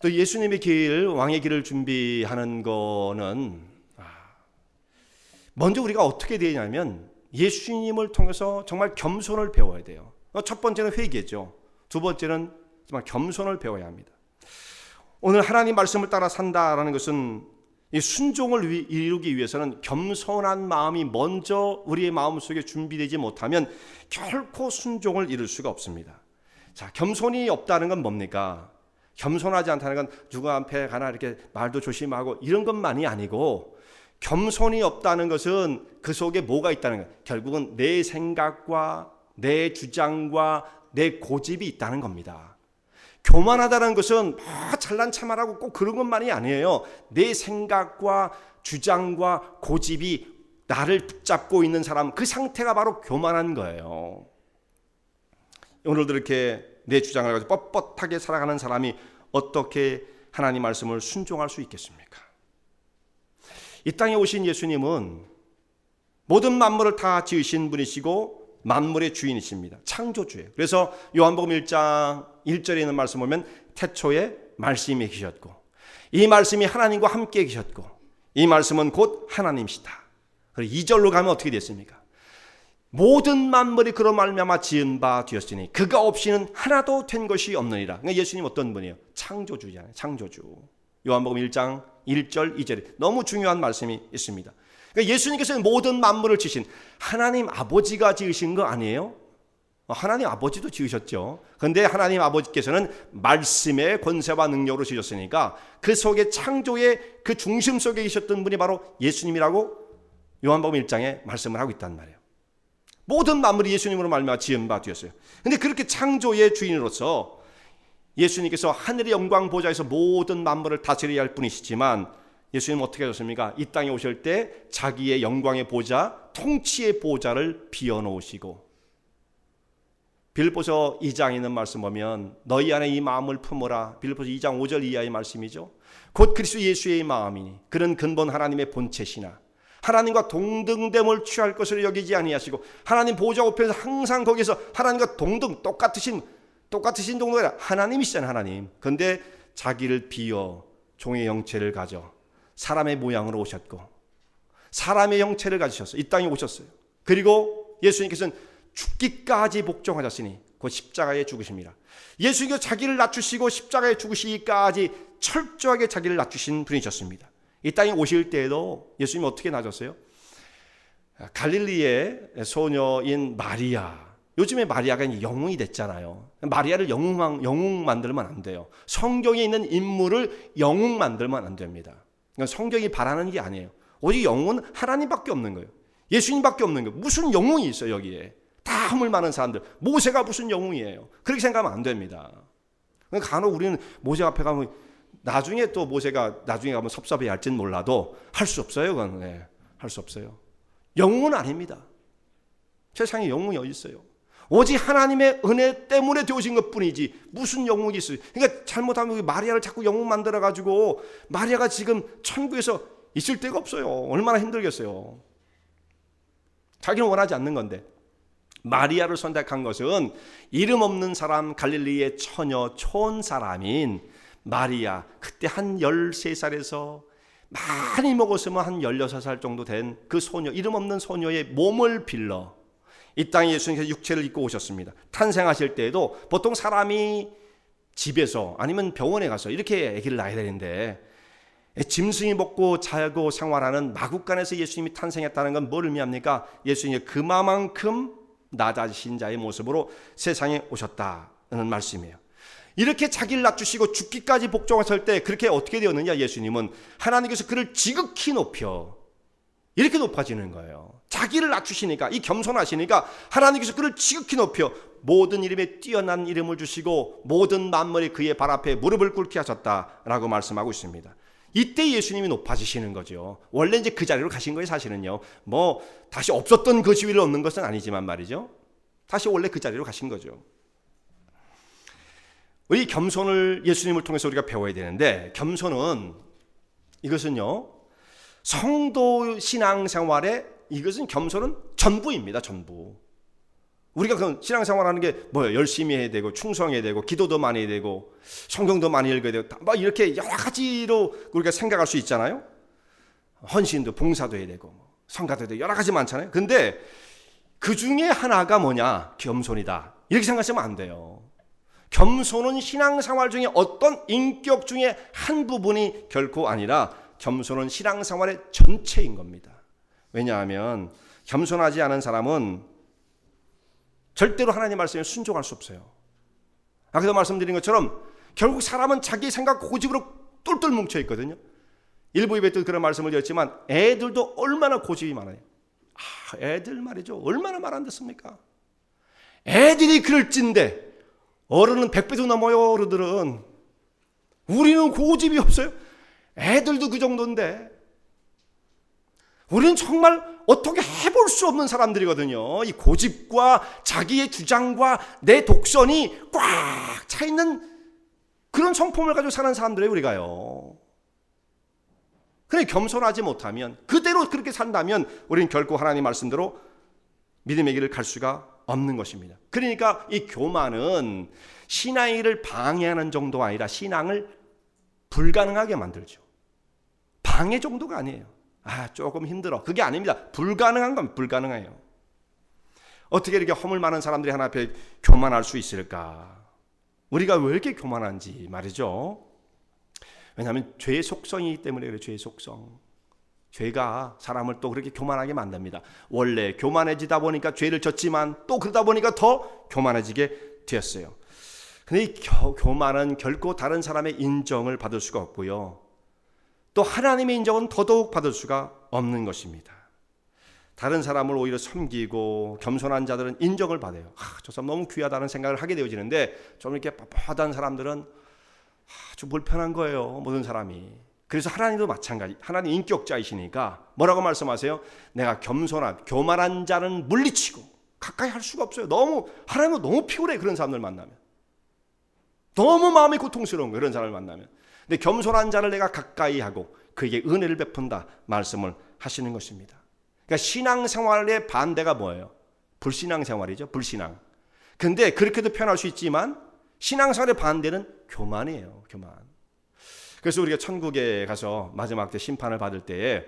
또 예수님의 길, 왕의 길을 준비하는 거는 먼저 우리가 어떻게 되냐면 예수님을 통해서 정말 겸손을 배워야 돼요. 첫 번째는 회개죠. 두 번째는 정말 겸손을 배워야 합니다. 오늘 하나님 말씀을 따라 산다라는 것은 이 순종을 이루기 위해서는 겸손한 마음이 먼저 우리의 마음속에 준비되지 못하면 결코 순종을 이룰 수가 없습니다. 자, 겸손이 없다는 건 뭡니까? 겸손하지 않다는 건 누구 앞에 가나 이렇게 말도 조심하고 이런 것만이 아니고, 겸손이 없다는 것은 그 속에 뭐가 있다는 거예요. 결국은 내 생각과 내 주장과 내 고집이 있다는 겁니다. 교만하다는 것은 잘난 체하라고 꼭 그런 것만이 아니에요. 내 생각과 주장과 고집이 나를 붙잡고 있는 사람, 그 상태가 바로 교만한 거예요. 오늘도 이렇게 내 주장을 가지고 뻣뻣하게 살아가는 사람이 어떻게 하나님 말씀을 순종할 수 있겠습니까? 이 땅에 오신 예수님은 모든 만물을 다 지으신 분이시고 만물의 주인이십니다. 창조주예요. 그래서 요한복음 1장 1절에 있는 말씀 보면 태초에 말씀이 계셨고 이 말씀이 하나님과 함께 계셨고 이 말씀은 곧 하나님이시다. 그리고 2절로 가면 어떻게 됐습니까? 모든 만물이 그로 말미암아 지은 바 되었으니 그가 없이는 하나도 된 것이 없느니라. 그러니까 예수님 어떤 분이에요? 창조주잖아요. 창조주. 요한복음 1장 1절 2절에 너무 중요한 말씀이 있습니다. 그러니까 예수님께서는 모든 만물을 지으신 하나님 아버지가 지으신 거 아니에요? 하나님 아버지도 지으셨죠. 그런데 하나님 아버지께서는 말씀의 권세와 능력으로 지으셨으니까 그 속에 창조의 그 중심 속에 계셨던 분이 바로 예수님이라고 요한복음 1장에 말씀을 하고 있단 말이에요. 모든 만물이 예수님으로 말미암아 지은 바 되었어요. 그런데 그렇게 창조의 주인으로서 예수님께서 하늘의 영광 보좌에서 모든 만물을 다스려야 할 분이시지만 예수님은 어떻게 하셨습니까? 이 땅에 오실 때 자기의 영광의 보좌, 통치의 보좌를 비워놓으시고 빌립보서 2장에 있는 말씀 보면 너희 안에 이 마음을 품어라. 빌립보서 2장 5절 이하의 말씀이죠. 곧 그리스도 예수의 마음이니 그는 근본 하나님의 본체시나 하나님과 동등됨을 취할 것으로 여기지 아니하시고 하나님 보좌 우편에서 항상 거기서 하나님과 동등 똑같으신 동등이 아니라 하나님이시잖아요. 하나님. 그런데 자기를 비워 종의 형체를 가져 사람의 모양으로 오셨고 사람의 형체를 가지셔서 이 땅에 오셨어요. 그리고 예수님께서는 죽기까지 복종하셨으니 그 십자가에 죽으십니다. 예수님께서 자기를 낮추시고 십자가에 죽으시기까지 철저하게 자기를 낮추신 분이셨습니다. 이 땅에 오실 때에도 예수님이 어떻게 낮았어요? 갈릴리의 소녀인 마리아, 요즘에 마리아가 영웅이 됐잖아요. 마리아를 영웅 만들면 안 돼요. 성경에 있는 인물을 영웅 만들면 안 됩니다. 성경이 바라는 게 아니에요. 오직 영웅은 하나님밖에 없는 거예요. 예수님밖에 없는 거예요. 무슨 영웅이 있어요 여기에. 다 허물 많은 사람들. 모세가 무슨 영웅이에요. 그렇게 생각하면 안 됩니다. 간혹 우리는 모세 앞에 가면 나중에 또 모세가 나중에 가면 섭섭해 할지는 몰라도 할 수 없어요. 그건 할 수 없어요. 영웅은 아닙니다. 세상에 영웅이 어디 있어요. 오직 하나님의 은혜 때문에 되어진 것뿐이지 무슨 영웅이 있어요. 그러니까 잘못하면 마리아를 자꾸 영웅 만들어가지고 마리아가 지금 천국에서 있을 데가 없어요. 얼마나 힘들겠어요. 자기는 원하지 않는 건데 마리아를 선택한 것은 이름 없는 사람 갈릴리의 처녀 촌 사람인 마리아, 그때 한 13살에서 많이 먹었으면 한 16살 정도 된 그 소녀, 이름 없는 소녀의 몸을 빌러 이 땅에 예수님께서 육체를 입고 오셨습니다. 탄생하실 때에도 보통 사람이 집에서 아니면 병원에 가서 이렇게 아기를 낳아야 되는데 짐승이 먹고 자고 생활하는 마국간에서 예수님이 탄생했다는 건 뭘 의미합니까? 예수님이 그만큼 낮아지신 자의 모습으로 세상에 오셨다는 말씀이에요. 이렇게 자기를 낮추시고 죽기까지 복종하실 때 그렇게 어떻게 되었느냐? 예수님은 하나님께서 그를 지극히 높여 이렇게 높아지는 거예요. 자기를 낮추시니까, 이 겸손하시니까 하나님께서 그를 지극히 높여 모든 이름에 뛰어난 이름을 주시고 모든 만물이 그의 발 앞에 무릎을 꿇게 하셨다라고 말씀하고 있습니다. 이때 예수님이 높아지시는 거죠. 원래 이제 그 자리로 가신 거예요. 사실은요. 뭐 다시 없었던 그 지위를 얻는 것은 아니지만 말이죠. 다시 원래 그 자리로 가신 거죠. 이 겸손을 예수님을 통해서 우리가 배워야 되는데, 겸손은 이것은요 성도 신앙생활에 이것은 겸손은 전부입니다. 전부. 우리가 그 신앙생활하는 게 뭐예요? 열심히 해야 되고 충성해야 되고 기도도 많이 해야 되고 성경도 많이 읽어야 되고 막 이렇게 여러 가지로 우리가 생각할 수 있잖아요. 헌신도 봉사도 해야 되고 성가도 해야 되고 여러 가지 많잖아요. 근데 그 중에 하나가 뭐냐? 겸손이다. 이렇게 생각하시면 안 돼요. 겸손은 신앙생활 중에 어떤 인격 중에 한 부분이 결코 아니라 겸손은 신앙생활의 전체인 겁니다. 왜냐하면 겸손하지 않은 사람은 절대로 하나님 말씀에 순종할 수 없어요. 아까도 말씀드린 것처럼 결국 사람은 자기 생각 고집으로 똘똘 뭉쳐 있거든요. 일부 예배 때 그런 말씀을 드렸지만 애들도 얼마나 고집이 많아요. 애들 말이죠. 얼마나 말 안 듣습니까? 애들이 그럴진데 어른은 100배도 넘어요. 어른들은. 우리는 고집이 없어요. 애들도 그 정도인데 우리는 정말 어떻게 해볼 수 없는 사람들이거든요. 이 고집과 자기의 주장과 내 독선이 꽉 차있는 그런 성품을 가지고 사는 사람들이에요. 우리가요. 그래 겸손하지 못하면, 그대로 그렇게 산다면 우리는 결코 하나님 말씀대로 믿음의 길을 갈 수가 없는 것입니다. 그러니까 이 교만은 신앙의 길을 방해하는 정도가 아니라 신앙을 불가능하게 만들죠. 방해 정도가 아니에요. 조금 힘들어. 그게 아닙니다. 불가능한 건 불가능해요. 어떻게 이렇게 허물 많은 사람들이 하나 앞에 교만할 수 있을까? 우리가 왜 이렇게 교만한지 말이죠. 왜냐하면 죄의 속성이기 때문에 그래요. 죄의 속성. 죄가 사람을 또 그렇게 교만하게 만듭니다. 원래 교만해지다 보니까 죄를 졌지만 또 그러다 보니까 더 교만해지게 되었어요. 근데 이 교만은 결코 다른 사람의 인정을 받을 수가 없고요. 또 하나님의 인정은 더더욱 받을 수가 없는 것입니다. 다른 사람을 오히려 섬기고 겸손한 자들은 인정을 받아요. 저 사람 너무 귀하다는 생각을 하게 되어지는데 좀 이렇게 뻣뻣한 사람들은 아주 불편한 거예요. 모든 사람이. 그래서 하나님도 마찬가지. 하나님 인격자이시니까 뭐라고 말씀하세요? 내가 겸손한 교만한 자는 물리치고 가까이 할 수가 없어요. 하나님은 너무 피곤해. 그런 사람들 만나면. 너무 마음이 고통스러운 거예요. 그런 사람을 만나면. 근데 겸손한 자를 내가 가까이 하고 그에게 은혜를 베푼다 말씀을 하시는 것입니다. 그러니까 신앙생활의 반대가 뭐예요? 불신앙생활이죠. 불신앙. 근데 그렇게도 표현할 수 있지만 신앙생활의 반대는 교만이에요. 교만. 그래서 우리가 천국에 가서 마지막 때 심판을 받을 때에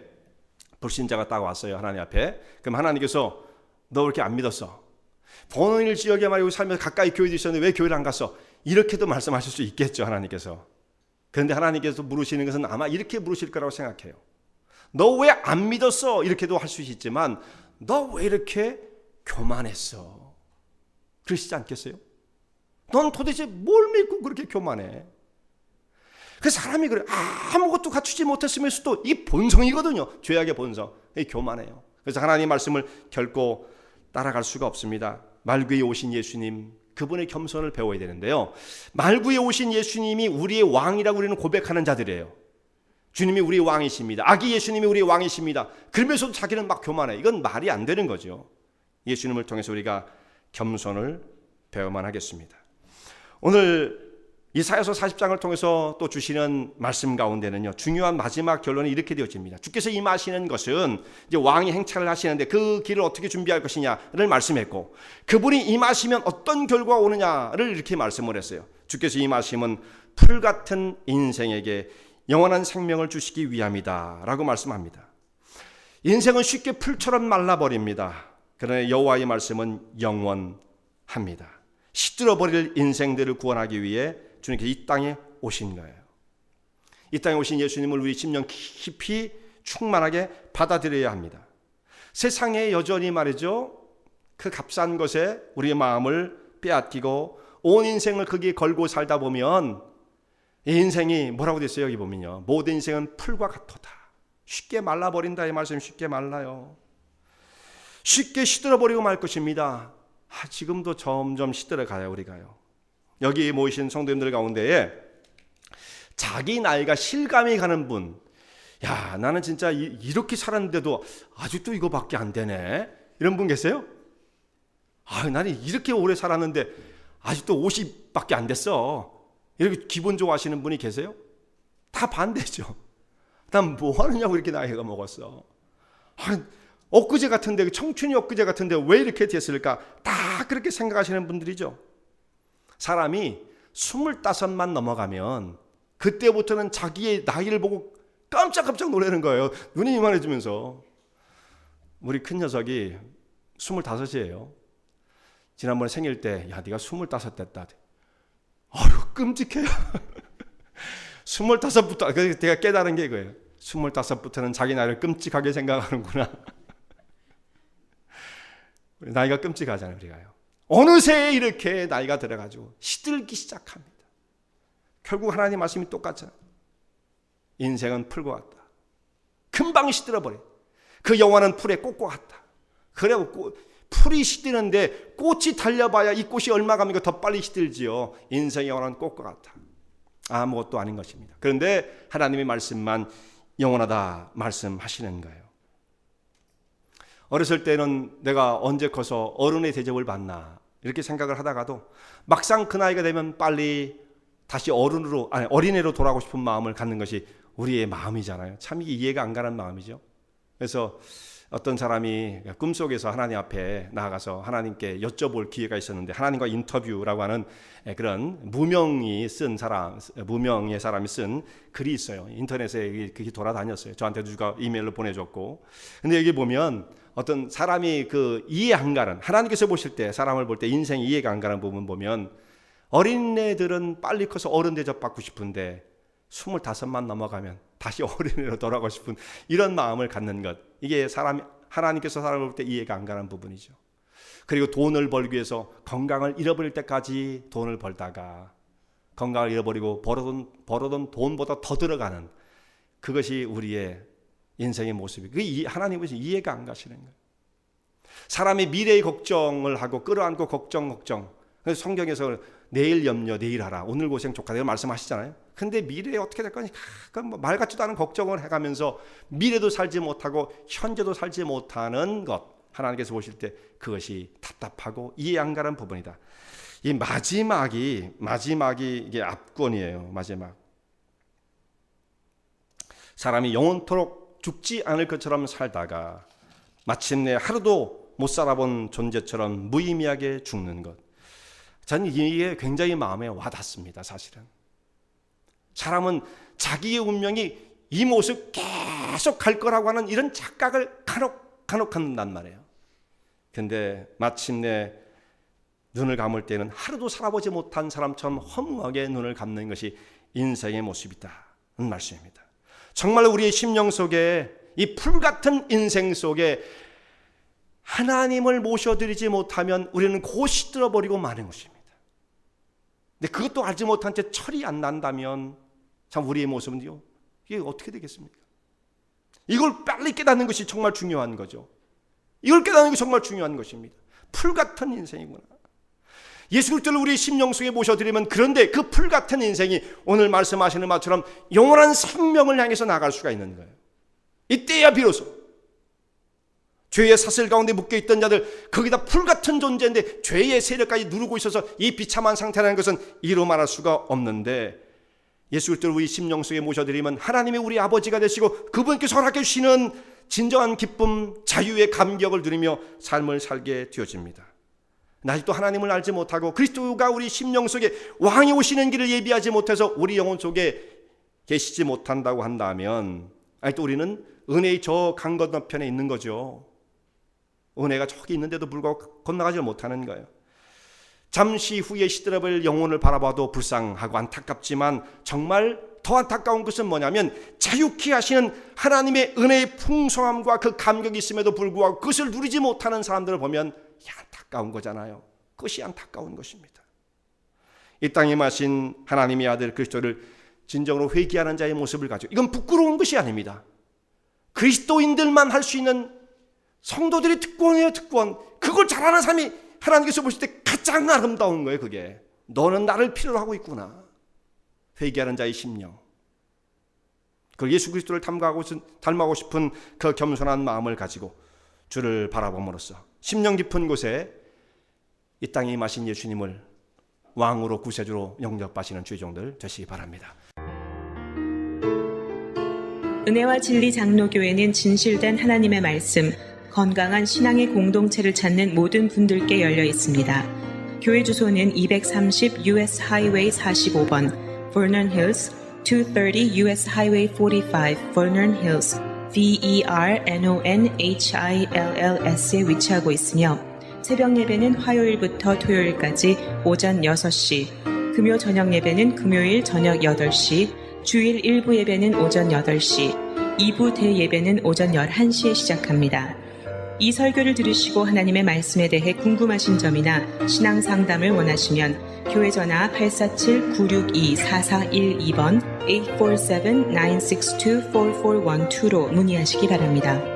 불신자가 딱 왔어요. 하나님 앞에. 그럼 하나님께서 너 왜 이렇게 안 믿었어? 본인을 지역에 말이고 살면서 가까이 교회도 있었는데 왜 교회를 안 갔어? 이렇게도 말씀하실 수 있겠죠. 하나님께서. 그런데 하나님께서 물으시는 것은 아마 이렇게 물으실 거라고 생각해요. 너 왜 안 믿었어? 이렇게도 할 수 있지만 너 왜 이렇게 교만했어? 그러시지 않겠어요? 넌 도대체 뭘 믿고 그렇게 교만해? 그 사람이 그래. 아무것도 갖추지 못했으면서도 이 본성이거든요. 죄악의 본성. 이 교만해요. 그래서 하나님 말씀을 결코 따라갈 수가 없습니다. 말구에 오신 예수님, 그분의 겸손을 배워야 되는데요. 말구에 오신 예수님이 우리의 왕이라고 우리는 고백하는 자들이에요. 주님이 우리의 왕이십니다. 아기 예수님이 우리의 왕이십니다. 그러면서도 자기는 막 교만해. 이건 말이 안 되는 거죠. 예수님을 통해서 우리가 겸손을 배워만 하겠습니다. 오늘 이사야서 40장을 통해서 또 주시는 말씀 가운데는요, 중요한 마지막 결론이 이렇게 되어집니다. 주께서 임하시는 것은 이제 왕이 행차를 하시는데 그 길을 어떻게 준비할 것이냐를 말씀했고, 그분이 임하시면 어떤 결과가 오느냐를 이렇게 말씀을 했어요. 주께서 임하심은 풀 같은 인생에게 영원한 생명을 주시기 위함이다 라고 말씀합니다. 인생은 쉽게 풀처럼 말라버립니다. 그러나 여호와의 말씀은 영원합니다. 시들어버릴 인생들을 구원하기 위해 주님께서 이 땅에 오신 거예요. 이 땅에 오신 예수님을 우리 심령 깊이 충만하게 받아들여야 합니다. 세상에 여전히 말이죠, 그 값싼 것에 우리의 마음을 빼앗기고 온 인생을 거기에 걸고 살다 보면 이 인생이 뭐라고 됐어요? 여기 보면요, 모든 인생은 풀과 같도다. 쉽게 말라버린다. 이 말씀 쉽게 말라요. 쉽게 시들어버리고 말 것입니다. 지금도 점점 시들어가요. 우리가요. 여기 모이신 성도님들 가운데에 자기 나이가 실감이 가는 분, 야, 나는 진짜 이렇게 살았는데도 아직도 이거밖에 안 되네, 이런 분 계세요? 나는 이렇게 오래 살았는데 아직도 50밖에 안 됐어, 이렇게 기분 좋아하시는 분이 계세요? 다 반대죠. 난 뭐 하느냐고 이렇게 나이가 먹었어. 엊그제 같은데, 청춘이 엊그제 같은데 왜 이렇게 됐을까? 다 그렇게 생각하시는 분들이죠. 사람이 25만 넘어가면 그때부터는 자기의 나이를 보고 깜짝깜짝 놀라는 거예요. 눈이 이만해지면서. 우리 큰 녀석이 25이에요. 지난번에 생일 때, 야, 네가 25 됐다. 아유, 끔찍해요. 25부터, 내가 깨달은 게 이거예요. 25부터는 자기 나이를 끔찍하게 생각하는구나. 나이가 끔찍하잖아요, 우리가요. 어느새 이렇게 나이가 들어가지고 시들기 시작합니다. 결국 하나님 말씀이 똑같잖아요. 인생은 풀과 같다. 금방 시들어버려. 그 영화는 풀의 꽃과 같다. 그래고 풀이 시드는데 꽃이 달려봐야 이 꽃이 얼마 갑니까? 더 빨리 시들지요. 인생이 영원한 꽃과 같아. 아무것도 아닌 것입니다. 그런데 하나님의 말씀만 영원하다 말씀하시는 거예요. 어렸을 때는 내가 언제 커서 어른의 대접을 받나 이렇게 생각을 하다가도 막상 그 나이가 되면 빨리 다시 어린애로 돌아가고 싶은 마음을 갖는 것이 우리의 마음이잖아요. 참 이해가 안 가는 마음이죠. 그래서 어떤 사람이 꿈속에서 하나님 앞에 나아가서 하나님께 여쭤볼 기회가 있었는데, 하나님과 인터뷰라고 하는 그런 무명의 사람이 쓴 글이 있어요. 인터넷에 그게 돌아다녔어요. 저한테도 누가 이메일로 보내줬고. 근데 여기 보면 어떤 사람이 그 이해 안 가는, 하나님께서 보실 때 사람을 볼 때 인생 이해가 안 가는 부분 보면, 어린애들은 빨리 커서 어른 대접받고 싶은데 25만 넘어가면 다시 어린애로 돌아가고 싶은 이런 마음을 갖는 것, 이게 하나님께서 사람을 볼 때 이해가 안 가는 부분이죠. 그리고 돈을 벌기 위해서 건강을 잃어버릴 때까지 돈을 벌다가 건강을 잃어버리고 벌어둔 돈보다 더 들어가는, 그것이 우리의 인생의 모습이에요. 그게 하나님은 이해가 안 가시는 거예요. 사람이 미래의 걱정을 하고 끌어안고 걱정. 그래서 성경에서 내일 염려, 내일 하라, 오늘 고생 족하다 이런 말씀하시잖아요. 근데 미래에 어떻게 될 거니? 말 같지도 않은 걱정을 해가면서 미래도 살지 못하고 현재도 살지 못하는 것, 하나님께서 보실 때 그것이 답답하고 이해 안 가는 부분이다. 이 마지막이 이게 압권이에요. 마지막. 사람이 영원토록 죽지 않을 것처럼 살다가 마침내 하루도 못 살아본 존재처럼 무의미하게 죽는 것. 저는 이게 굉장히 마음에 와닿습니다. 사실은 사람은 자기의 운명이 이 모습 계속 갈 거라고 하는 이런 착각을 간혹 한단 말이에요. 근데 마침내 눈을 감을 때는 하루도 살아보지 못한 사람처럼 허무하게 눈을 감는 것이 인생의 모습이다는 말씀입니다. 정말 우리의 심령 속에, 이 풀같은 인생 속에 하나님을 모셔드리지 못하면 우리는 곧 시들어버리고 마는 것입니다. 근데 그것도 알지 못한 채 철이 안 난다면 참 우리의 모습은요, 이게 어떻게 되겠습니까? 이걸 빨리 깨닫는 것이 정말 중요한 거죠. 이걸 깨닫는 게 정말 중요한 것입니다. 풀같은 인생이구나. 예수 그리스도를 우리 심령 속에 모셔드리면, 그런데 그 풀같은 인생이 오늘 말씀하시는 말처럼 영원한 생명을 향해서 나갈 수가 있는 거예요. 이때야 비로소 죄의 사슬 가운데 묶여있던 자들, 거기다 풀같은 존재인데 죄의 세력까지 누르고 있어서 이 비참한 상태라는 것은 이루 말할 수가 없는데, 예수 그리스도를 우리 심령 속에 모셔드리면 하나님이 우리 아버지가 되시고 그분께서 허락해 주시는 진정한 기쁨, 자유의 감격을 누리며 삶을 살게 되어집니다. 아직도 하나님을 알지 못하고 그리스도가 우리 심령 속에 왕이 오시는 길을 예비하지 못해서 우리 영혼 속에 계시지 못한다고 한다면, 아직도 우리는 은혜의 저 강 건너편에 있는 거죠. 은혜가 저기 있는데도 불구하고 건너가지 못하는 거예요. 잠시 후에 시들어버릴 영혼을 바라봐도 불쌍하고 안타깝지만, 정말 더 안타까운 것은 뭐냐면, 자유케 하시는 하나님의 은혜의 풍성함과 그 감격이 있음에도 불구하고 그것을 누리지 못하는 사람들을 보면 안타까운 거잖아요. 그것이 안타까운 것입니다. 이 땅에 마신 하나님의 아들 그리스도를 진정으로 회개하는 자의 모습을 가지고, 이건 부끄러운 것이 아닙니다. 그리스도인들만 할 수 있는 성도들의 특권이에요. 특권. 그걸 잘하는 사람이 하나님께서 보실 때 가장 아름다운 거예요. 그게 너는 나를 필요로 하고 있구나. 회개하는 자의 심령, 그 예수 그리스도를 닮아가고 싶은 그 겸손한 마음을 가지고 주를 바라봄으로써 심령 깊은 곳에 이 땅에 임하신 예수님을 왕으로 구세주로 영접하시는 주의종들 되시기 바랍니다.
은혜와 진리 장로교회는 진실된 하나님의 말씀, 건강한 신앙의 공동체를 찾는 모든 분들께 열려 있습니다. 교회 주소는 230 US Highway 45번, Vernon Hills, 230 US Highway 45, Vernon Hills, VERNONHILLS에 위치하고 있으며, 새벽 예배는 화요일부터 토요일까지 오전 6시, 금요 저녁 예배는 금요일 저녁 8시, 주일 1부 예배는 오전 8시, 2부 대예배는 오전 11시에 시작합니다. 이 설교를 들으시고 하나님의 말씀에 대해 궁금하신 점이나 신앙 상담을 원하시면 교회 전화 847-962-4412번 847-962-4412로 문의하시기 바랍니다.